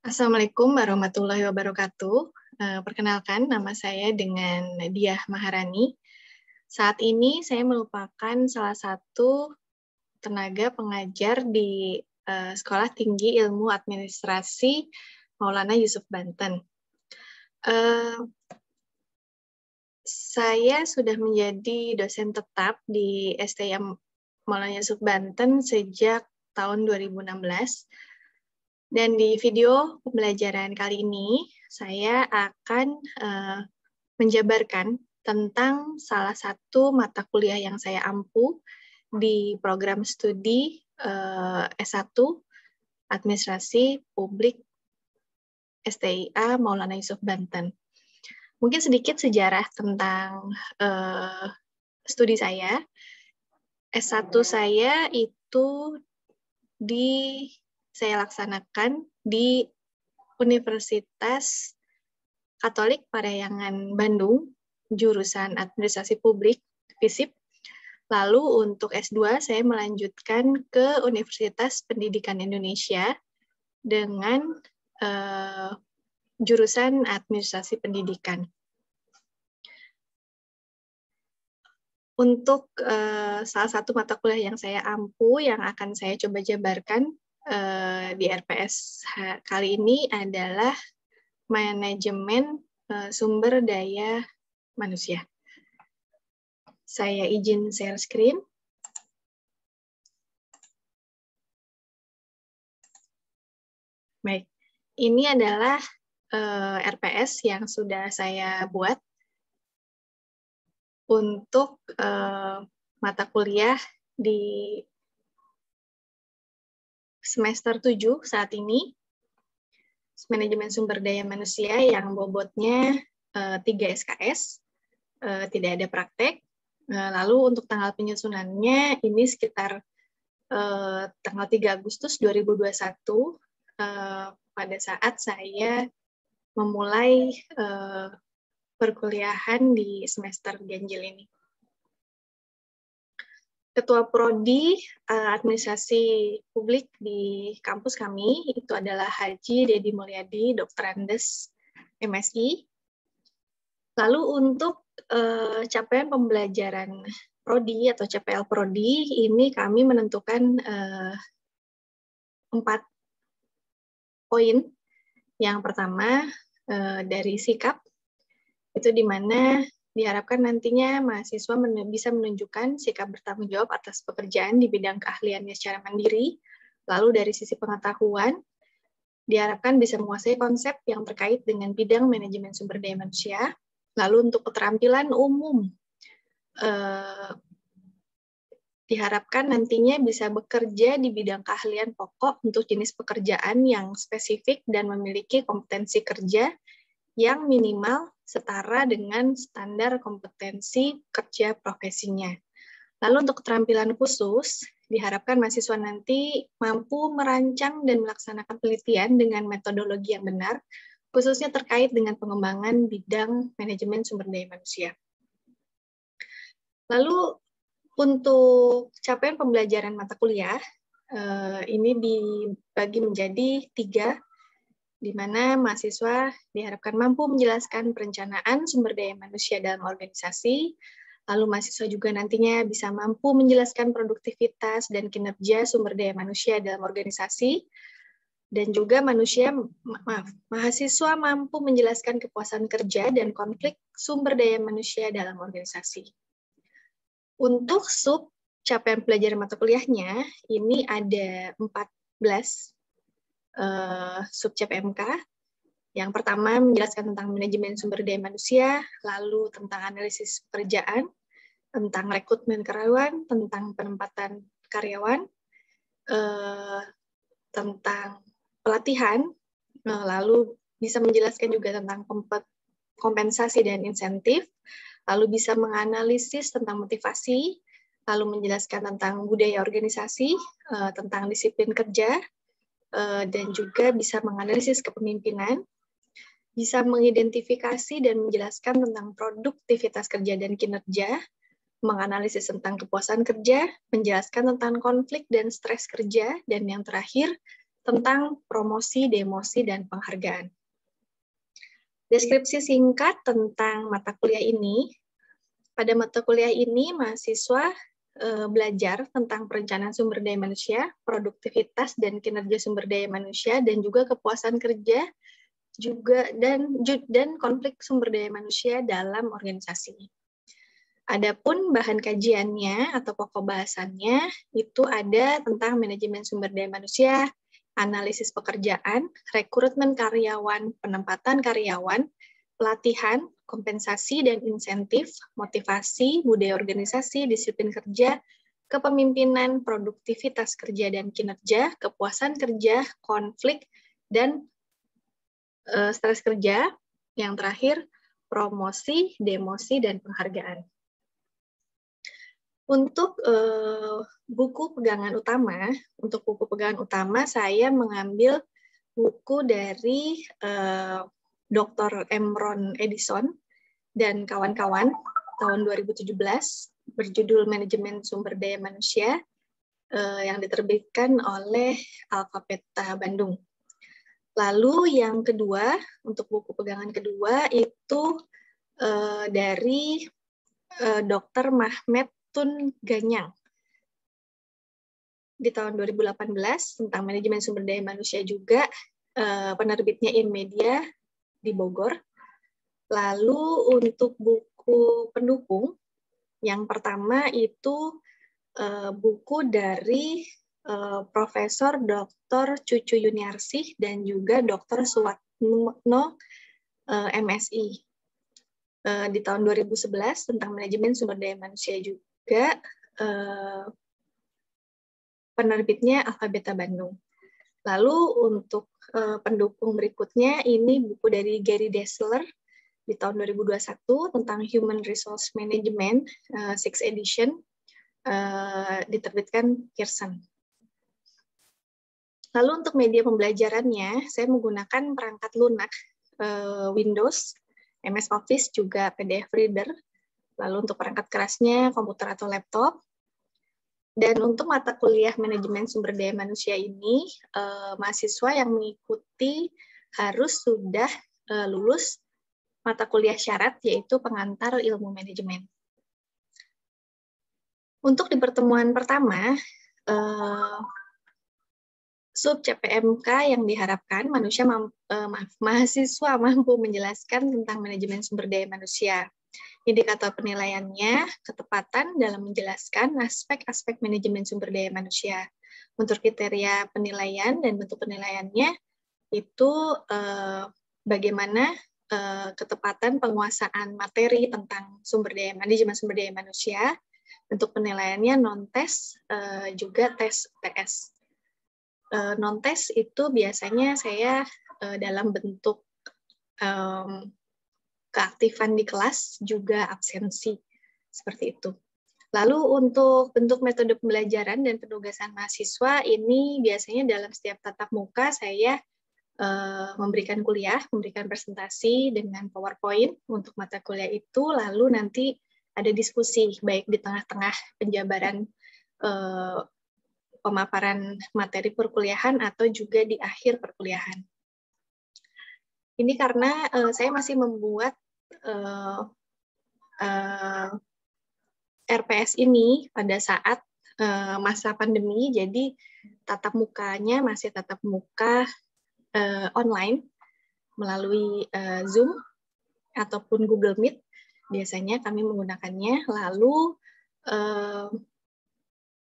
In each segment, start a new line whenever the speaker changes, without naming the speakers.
Assalamualaikum warahmatullahi wabarakatuh. Perkenalkan, nama saya dengan Diah Maharani. Saat ini saya merupakan salah satu tenaga pengajar di Sekolah Tinggi Ilmu Administrasi Maulana Yusuf Banten. Saya sudah menjadi dosen tetap di STM Maulana Yusuf Banten sejak tahun 2016. Dan di video pembelajaran kali ini, saya akan menjabarkan tentang salah satu mata kuliah yang saya ampu di program studi S1 Administrasi Publik STIA Maulana Yusuf Banten. Mungkin sedikit sejarah tentang studi saya. S1 saya itu saya laksanakan di Universitas Katolik Parahyangan Bandung, jurusan Administrasi Publik, FISIP. Lalu untuk S2 saya melanjutkan ke Universitas Pendidikan Indonesia dengan jurusan Administrasi Pendidikan. Untuk salah satu mata kuliah yang saya ampu, yang akan saya coba jabarkan di RPS kali ini adalah manajemen sumber daya manusia. Saya izin share screen. Baik, ini adalah RPS yang sudah saya buat untuk mata kuliah di semester 7 saat ini, manajemen sumber daya manusia yang bobotnya 3 SKS, tidak ada praktek. Lalu untuk tanggal penyusunannya, ini sekitar tanggal 3 Agustus 2021, pada saat saya memulai perkuliahan di semester ganjil ini. Ketua Prodi Administrasi Publik di kampus kami itu adalah Haji Dedi Mulyadi, Dr. Andes, MSI. Lalu untuk capaian pembelajaran Prodi atau CPL Prodi, ini kami menentukan 4 poin. Yang pertama dari sikap, itu di mana diharapkan nantinya mahasiswa bisa menunjukkan sikap bertanggung jawab atas pekerjaan di bidang keahliannya secara mandiri. Lalu dari sisi pengetahuan, diharapkan bisa menguasai konsep yang terkait dengan bidang manajemen sumber daya manusia. Lalu untuk keterampilan umum, diharapkan nantinya bisa bekerja di bidang keahlian pokok untuk jenis pekerjaan yang spesifik dan memiliki kompetensi kerja yang minimal setara dengan standar kompetensi kerja profesinya. Lalu untuk keterampilan khusus, diharapkan mahasiswa nanti mampu merancang dan melaksanakan penelitian dengan metodologi yang benar, khususnya terkait dengan pengembangan bidang manajemen sumber daya manusia. Lalu untuk capaian pembelajaran mata kuliah, ini dibagi menjadi 3, di mana mahasiswa diharapkan mampu menjelaskan perencanaan sumber daya manusia dalam organisasi, lalu mahasiswa juga nantinya bisa mampu menjelaskan produktivitas dan kinerja sumber daya manusia dalam organisasi, dan juga mahasiswa mampu menjelaskan kepuasan kerja dan konflik sumber daya manusia dalam organisasi. Untuk sub capaian pelajaran mata kuliahnya, ini ada 14 sub CPMK. Yang pertama menjelaskan tentang manajemen sumber daya manusia, lalu tentang analisis pekerjaan, tentang rekrutmen karyawan, tentang penempatan karyawan, tentang pelatihan, lalu bisa menjelaskan juga tentang kompensasi dan insentif, lalu bisa menganalisis tentang motivasi, lalu menjelaskan tentang budaya organisasi, tentang disiplin kerja, dan juga bisa menganalisis kepemimpinan, bisa mengidentifikasi dan menjelaskan tentang produktivitas kerja dan kinerja, menganalisis tentang kepuasan kerja, menjelaskan tentang konflik dan stres kerja, dan yang terakhir, tentang promosi, demosi, dan penghargaan. Deskripsi singkat tentang mata kuliah ini. Pada mata kuliah ini, mahasiswa belajar tentang perencanaan sumber daya manusia, produktivitas dan kinerja sumber daya manusia, dan juga kepuasan kerja, dan konflik sumber daya manusia dalam organisasi. Adapun bahan kajiannya atau pokok bahasannya itu ada tentang manajemen sumber daya manusia, analisis pekerjaan, rekrutmen karyawan, penempatan karyawan, pelatihan, kompensasi dan insentif, motivasi, budaya organisasi, disiplin kerja, kepemimpinan, produktivitas kerja dan kinerja, kepuasan kerja, konflik, dan stres kerja. Yang terakhir, promosi, demosi, dan penghargaan. Untuk buku pegangan utama, saya mengambil buku dari Dr. Emron Edison dan kawan-kawan tahun 2017 berjudul Manajemen Sumber Daya Manusia yang diterbitkan oleh Alphabeta Bandung. Lalu yang kedua, untuk buku pegangan kedua itu dari Dr. Mahmed Tun Ganyang di tahun 2018 tentang manajemen sumber daya manusia juga, penerbitnya InMedia di Bogor. Lalu untuk buku pendukung, yang pertama itu buku dari Profesor Dr. Cucu Yuniarsih dan juga Dr. Suwatno MSI di tahun 2011 tentang manajemen sumber daya manusia juga, penerbitnya Alphabeta Bandung. Lalu untuk pendukung berikutnya, ini buku dari Gary Dessler di tahun 2021 tentang Human Resource Management, 6th edition, diterbitkan Pearson. Lalu untuk media pembelajarannya, saya menggunakan perangkat lunak Windows, MS Office, juga PDF Reader. Lalu untuk perangkat kerasnya, komputer atau laptop. Dan untuk mata kuliah manajemen sumber daya manusia ini, mahasiswa yang mengikuti harus sudah lulus mata kuliah syarat, yaitu pengantar ilmu manajemen. Untuk di pertemuan pertama, sub CPMK yang diharapkan mahasiswa mampu menjelaskan tentang manajemen sumber daya manusia. Indikator penilaiannya, ketepatan dalam menjelaskan aspek-aspek manajemen sumber daya manusia. Untuk kriteria penilaian dan bentuk penilaiannya, itu bagaimana ketepatan penguasaan materi tentang manajemen sumber daya manusia. Bentuk penilaiannya non-tes, juga tes TS. Non-tes itu biasanya saya dalam bentuk keaktifan di kelas, juga absensi, seperti itu. Lalu untuk bentuk metode pembelajaran dan penugasan mahasiswa, ini biasanya dalam setiap tatap muka saya memberikan presentasi dengan PowerPoint untuk mata kuliah itu, lalu nanti ada diskusi, baik di tengah-tengah penjabaran pemaparan materi perkuliahan atau juga di akhir perkuliahan. Ini karena saya masih membuat RPS ini pada saat masa pandemi, jadi tatap mukanya masih tatap muka online melalui Zoom ataupun Google Meet. Biasanya kami menggunakannya. Lalu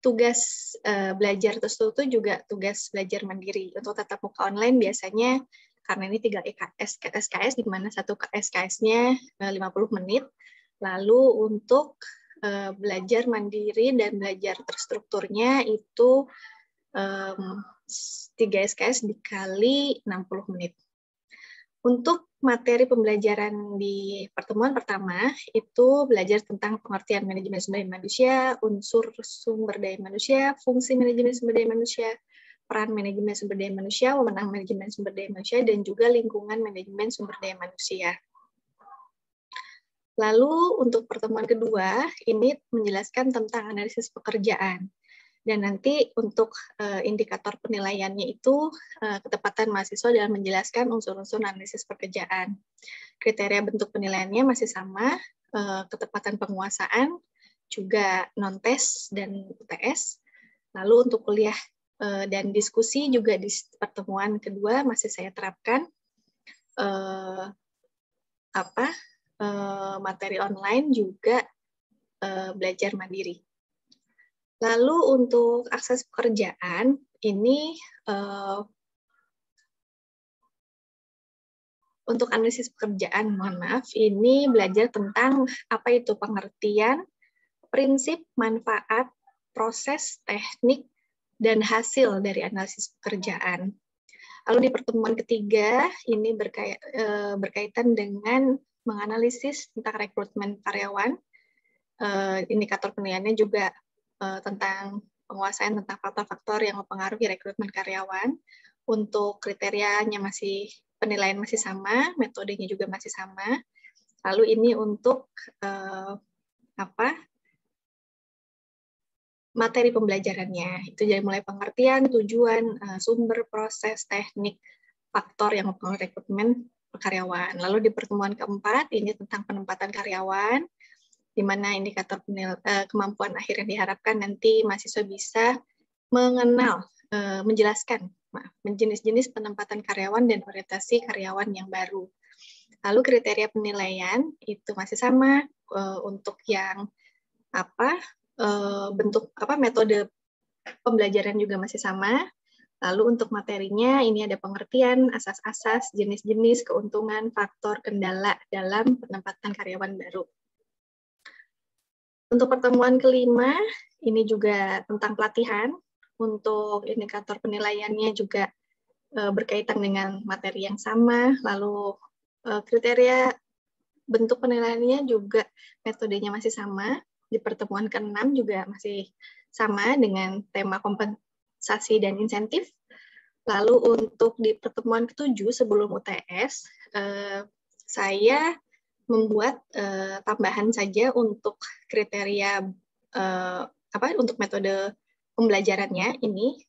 tugas belajar terstruktur juga tugas belajar mandiri. Untuk tatap muka online biasanya karena ini 3 SKS, di mana satu SKS-nya 50 menit. Lalu untuk belajar mandiri dan belajar terstrukturnya itu 3 SKS dikali 60 menit. Untuk materi pembelajaran di pertemuan pertama, itu belajar tentang pengertian manajemen sumber daya manusia, unsur sumber daya manusia, fungsi manajemen sumber daya manusia, peran manajemen sumber daya manusia, wewenang manajemen sumber daya manusia, dan juga lingkungan manajemen sumber daya manusia. Lalu untuk pertemuan kedua, ini menjelaskan tentang analisis pekerjaan. Dan nanti untuk indikator penilaiannya itu ketepatan mahasiswa dalam menjelaskan unsur-unsur analisis pekerjaan. Kriteria bentuk penilaiannya masih sama, ketepatan penguasaan, juga non-tes dan UTS. Lalu untuk kuliah dan diskusi juga di pertemuan kedua masih saya terapkan materi online juga belajar mandiri. Lalu untuk akses pekerjaan ini untuk analisis pekerjaan, mohon maaf, ini belajar tentang apa itu pengertian, prinsip, manfaat, proses, teknik, dan hasil dari analisis pekerjaan. Lalu di pertemuan ketiga ini berkaitan dengan menganalisis tentang rekrutmen karyawan. Indikator penilaiannya juga tentang penguasaan tentang faktor-faktor yang mempengaruhi rekrutmen karyawan. Untuk kriterianya penilaian masih sama, metodenya juga masih sama. Lalu ini untuk materi pembelajarannya. Itu dari mulai pengertian, tujuan, sumber, proses, teknik, faktor yang mempengaruhi rekrutmen karyawan. Lalu di pertemuan keempat ini tentang penempatan karyawan, di mana indikator kemampuan akhir yang diharapkan nanti mahasiswa bisa menjelaskan jenis-jenis penempatan karyawan dan orientasi karyawan yang baru. Lalu kriteria penilaian itu masih sama untuk yang metode pembelajaran juga masih sama. Lalu untuk materinya ini ada pengertian, asas-asas, jenis-jenis, keuntungan, faktor, kendala dalam penempatan karyawan baru. Untuk pertemuan kelima, ini juga tentang pelatihan. Untuk indikator penilaiannya juga berkaitan dengan materi yang sama. Lalu kriteria bentuk penilaiannya juga metodenya masih sama. Di pertemuan ke-6 juga masih sama dengan tema kompensasi dan insentif. Lalu untuk di pertemuan ke-7 sebelum UTS, saya membuat tambahan saja untuk kriteria untuk metode pembelajarannya ini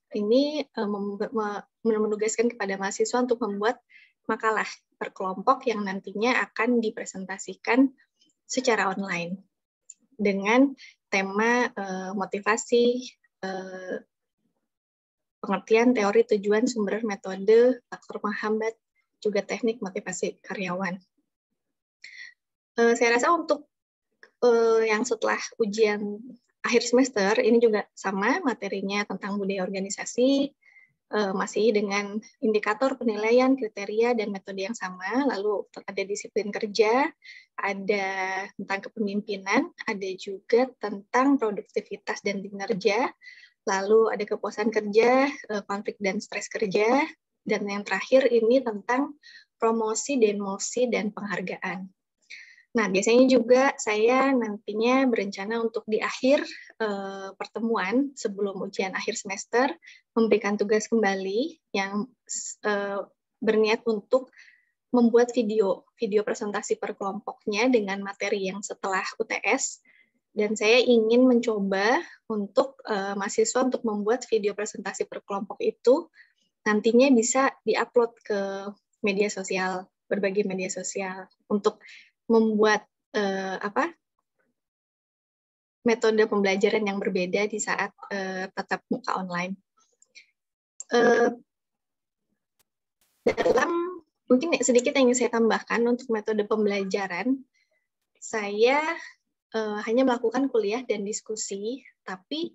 menugaskan kepada mahasiswa untuk membuat makalah per kelompok yang nantinya akan dipresentasikan secara online dengan tema motivasi, pengertian, teori, tujuan, sumber, metode, faktor penghambat, juga teknik motivasi karyawan. Saya rasa untuk yang setelah ujian akhir semester, ini juga sama materinya tentang budaya organisasi, masih dengan indikator penilaian, kriteria, dan metode yang sama. Lalu ada disiplin kerja, ada tentang kepemimpinan, ada juga tentang produktivitas dan kinerja, lalu ada kepuasan kerja, konflik dan stres kerja, dan yang terakhir ini tentang promosi, demosi, dan penghargaan. Nah, biasanya juga saya nantinya berencana untuk di akhir pertemuan sebelum ujian akhir semester memberikan tugas kembali yang berniat untuk membuat video presentasi per kelompoknya dengan materi yang setelah UTS. Dan saya ingin mencoba untuk mahasiswa untuk membuat video presentasi per kelompok itu nantinya bisa diupload ke media sosial, berbagai media sosial untuk membuat metode pembelajaran yang berbeda di saat tatap muka online. Mungkin sedikit yang ingin saya tambahkan untuk metode pembelajaran, saya hanya melakukan kuliah dan diskusi, tapi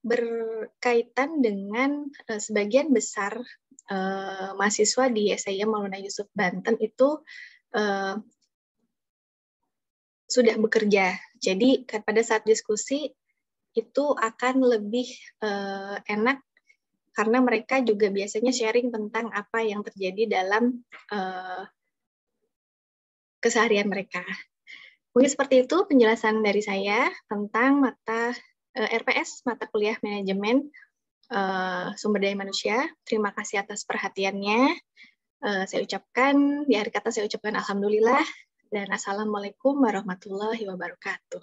berkaitan dengan sebagian besar mahasiswa di SIM Maulana Yusuf Banten itu sudah bekerja. Jadi pada saat diskusi itu akan lebih enak karena mereka juga biasanya sharing tentang apa yang terjadi dalam keseharian mereka. Mungkin seperti itu penjelasan dari saya tentang mata RPS, mata kuliah manajemen sumber daya manusia. Terima kasih atas perhatiannya. Saya ucapkan, di akhir kata saya ucapkan alhamdulillah. Dan assalamualaikum warahmatullahi wabarakatuh.